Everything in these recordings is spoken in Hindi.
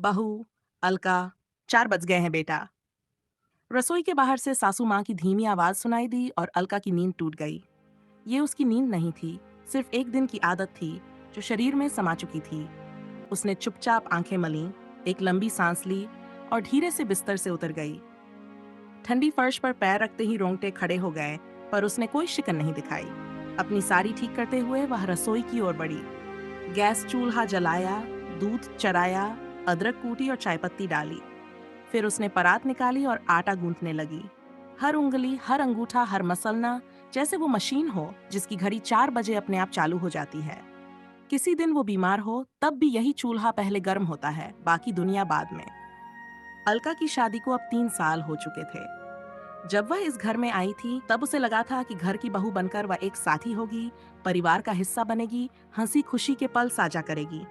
बहू, अलका, 4 बज गए हैं बेटा। रसोई के बाहर से सासू माँ की धीमी आवाज सुनाई दी और अलका की नींद टूट गई। ये उसकी नींद नहीं थी, सिर्फ एक दिन की आदत थी जो शरीर में समा चुकी थी। उसने चुपचाप आंखें मलीं, एक लंबी सांस ली और धीरे से बिस्तर से उतर गई। ठंडी फर्श पर पैर रखते ही रोंगटे खड़े हो गए, पर उसने कोई शिकन नहीं दिखाई। अपनी साड़ी ठीक करते हुए वह रसोई की ओर बढ़ी। गैस चूल्हा जलाया, दूध चढ़ाया, अदरक कूटी और चायपत्ती डाली। फिर उसने परात निकाली और आटा गूंथने लगी। हर उंगली, हर अंगूठा, हर मसलना, जैसे वो मशीन हो जिसकी घड़ी 4 बजे अपने आप चालू हो जाती है। किसी दिन वो बीमार हो तब भी यही चूल्हा पहले गर्म होता है, बाकी दुनिया बाद में। अलका की शादी को अब 3 साल हो चुके थे। जब वह इस घर में आई थी तब उसे लगा था कि घर की बहू बनकर वह एक साथी होगी, परिवार का हिस्सा बनेगी, हंसी खुशी के पल साझा करेगी।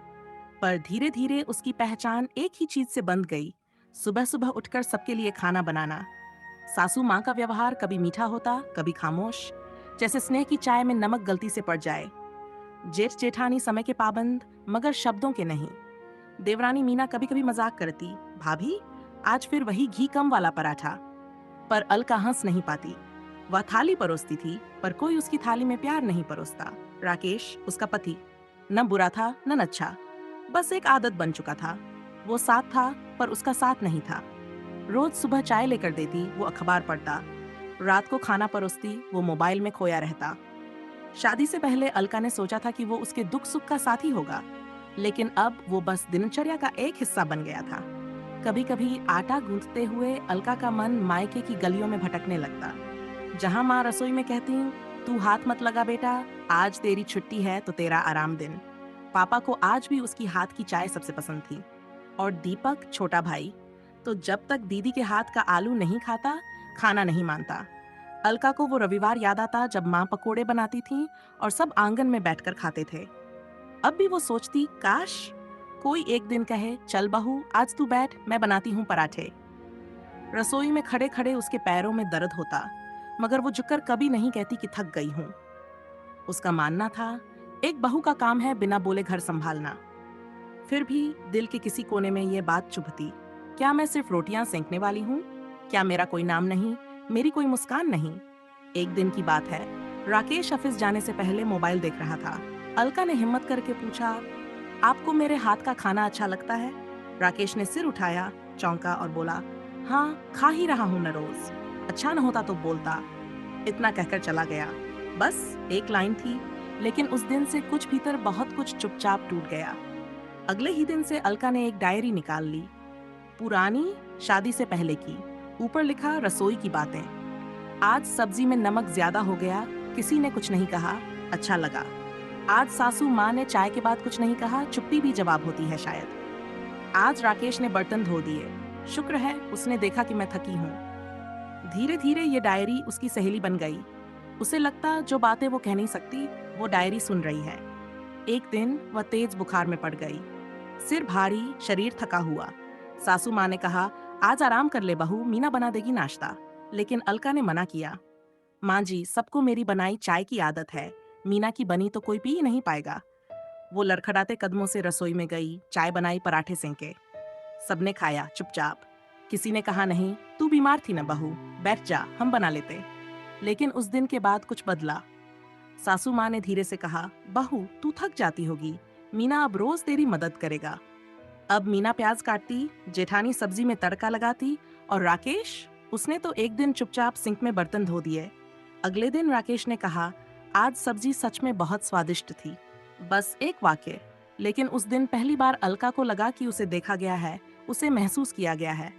पर धीरे धीरे उसकी पहचान एक ही चीज से बंध गई, सुबह सुबह उठकर सबके लिए खाना बनाना। सासू माँ का व्यवहार कभी मीठा होता, कभी खामोश, जैसे स्नेह की चाय में नमक गलती से पड़ जाए। जेठ जेठानी समय के पाबंद, मगर शब्दों के नहीं। देवरानी मीना कभी कभी मजाक करती, भाभी आज फिर वही घी कम वाला पराठा। पर अलका हंस नहीं पाती। वह थाली परोसती थी, पर कोई उसकी थाली में प्यार नहीं परोसता। राकेश, उसका पति, न बुरा था न अच्छा, बस एक आदत बन चुका था। वो साथ था, पर उसका साथ नहीं था। रोज सुबह चाय लेकर देती, वो अखबार पढ़ता। रात को खाना परोसती, वो मोबाइल में खोया रहता। शादी से पहले अलका ने सोचा था कि वो उसके दुख सुख का साथी होगा, लेकिन अब वो बस दिनचर्या का एक हिस्सा बन गया था। कभी कभी आटा गूंथते हुए अलका का मन मायके की गलियों में भटकने लगता। जहां माँ रसोई में कहती, तू हाथ मत लगा बेटा, आज तेरी छुट्टी है तो तेरा आराम दिन। पापा को आज भी उसकी हाथ की चाय सबसे पसंद थी। और दीपक, छोटा भाई, तो जब तक दीदी के हाथ का आलू नहीं खाता, खाना नहीं मानता। अलका को वो रविवार याद आता जब माँ पकोड़े बनाती थी और सब आंगन में बैठकर खाते थे। अब भी वो सोचती, काश कोई एक दिन कहे, चल बहू आज तू बैठ, मैं बनाती हूँ पराठे। रसोई में खड़े खड़े उसके पैरों में दर्द होता, मगर वो झुककर कभी नहीं कहती कि थक गई हूँ। उसका मानना था, एक बहू का काम है बिना बोले घर संभालना। फिर भी दिल के किसी कोने में ये बात चुभती, क्या मैं सिर्फ रोटियां सेंकने वाली हूँ? क्या मेरा कोई नाम नहीं, मेरी कोई मुस्कान नहीं? एक दिन की बात है, राकेश ऑफिस जाने से पहले मोबाइल देख रहा था। अलका ने हिम्मत करके पूछा, आपको मेरे हाथ का खाना अच्छा लगता है? राकेश ने सिर उठाया, चौंका और बोला, हाँ खा ही रहा हूँ न रोज, अच्छा न होता तो बोलता। इतना कहकर चला गया। बस एक लाइन थी, लेकिन उस दिन से कुछ भीतर बहुत कुछ चुपचाप टूट गया। अगले ही दिन से अलका ने एक डायरी निकाल ली, पुरानी, शादी से पहले की। ऊपर लिखा, रसोई की बातें। आज सब्जी में नमक ज्यादा हो गया, किसी ने कुछ नहीं कहा, अच्छा लगा। आज सासू माँ ने चाय के बाद कुछ नहीं कहा, चुप्पी भी जवाब होती है शायद। आज राकेश ने बर्तन धो दिए, शुक्र है उसने देखा कि मैं थकी हूँ। धीरे धीरे ये डायरी उसकी सहेली बन गई। उसे लगता जो बातें वो कह नहीं सकती, वो डायरी सुन रही है। एक दिन वह तेज बुखार में पड़ गई, सिर भारी, शरीर थका हुआ। सासू माँ ने कहा, आज आराम कर ले बहू, मीना बना देगी नाश्ता। लेकिन अलका ने मना किया, माँ जी सबको मेरी बनाई चाय की आदत है, मीना की बनी तो कोई पी ही नहीं पाएगा। वो लड़खड़ाते कदमों से रसोई में गई, चाय बनाई, पराठे सेंके। सबने खाया चुपचाप। किसी ने कहा, नहीं तू बीमार थी न बहू, बैठ जा हम बना लेते। लेकिन उस दिन के बाद कुछ बदला। सासू माँ ने धीरे से कहा, बहू तू थक जाती होगी, मीना अब रोज तेरी मदद करेगा। अब मीना प्याज काटती, जेठानी सब्जी में तड़का लगाती, और राकेश, उसने तो एक दिन चुपचाप सिंक में बर्तन धो दिए। अगले दिन राकेश ने कहा, आज सब्जी सच में बहुत स्वादिष्ट थी। बस एक वाक्य, लेकिन उस दिन पहली बार अलका को लगा कि उसे देखा गया है, उसे महसूस किया गया है।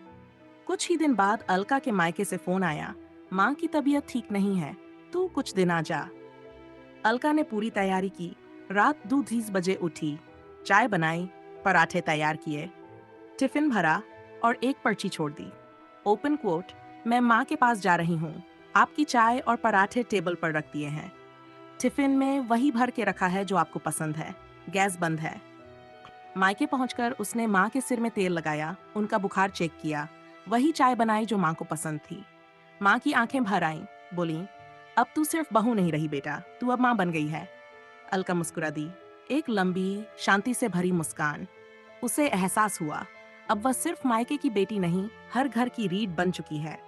कुछ ही दिन बाद अलका के मायके से फोन आया, माँ की तबीयत ठीक नहीं है, तू कुछ दिन आ जा। अलका ने पूरी तैयारी की, रात 2-3 बजे उठी, चाय बनाई, पराठे तैयार किए, टिफिन भरा और एक पर्ची छोड़ दी। ओपन कोट, मैं माँ के पास जा रही हूँ, आपकी चाय और पराठे टेबल पर रख दिए हैं। टिफिन में वही भर के रखा है जो आपको पसंद है, गैस बंद है। मायके पहुंचकर उसने माँ के सिर में तेल लगाया, उनका बुखार चेक किया, वही चाय बनाई जो माँ को पसंद थी। माँ की आंखें भर आईं, बोली, अब तू सिर्फ बहू नहीं रही बेटा, तू अब माँ बन गई है। अलका मुस्कुरा दी, एक लंबी, शांति से भरी मुस्कान। उसे एहसास हुआ, अब वह सिर्फ मायके की बेटी नहीं, हर घर की रीढ़ बन चुकी है।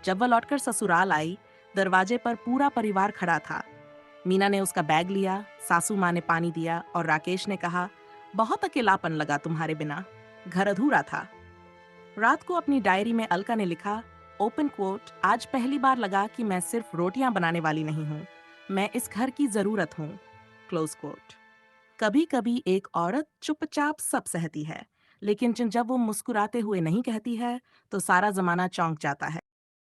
जब वह लौटकर ससुराल आई, दरवाजे पर पूरा परिवार खड़ा था। मीना ने उसका बैग लिया, सासू माँ ने पानी दिया और राकेश ने कहा, बहुत अकेलापन लगा तुम्हारे बिना। घर अधूरा था। रात को अपनी डायरी में अलका ने लिखा, ओपन कोट, आज पहली बार लगा कि मैं सिर्फ रोटियां बनाने वाली नहीं हूँ, मैं इस घर की जरूरत हूँ। Close quote. कभी कभी एक औरत चुपचाप सब सहती है, लेकिन जब वो मुस्कुराते हुए नहीं कहती है, तो सारा जमाना चौंक जाता है।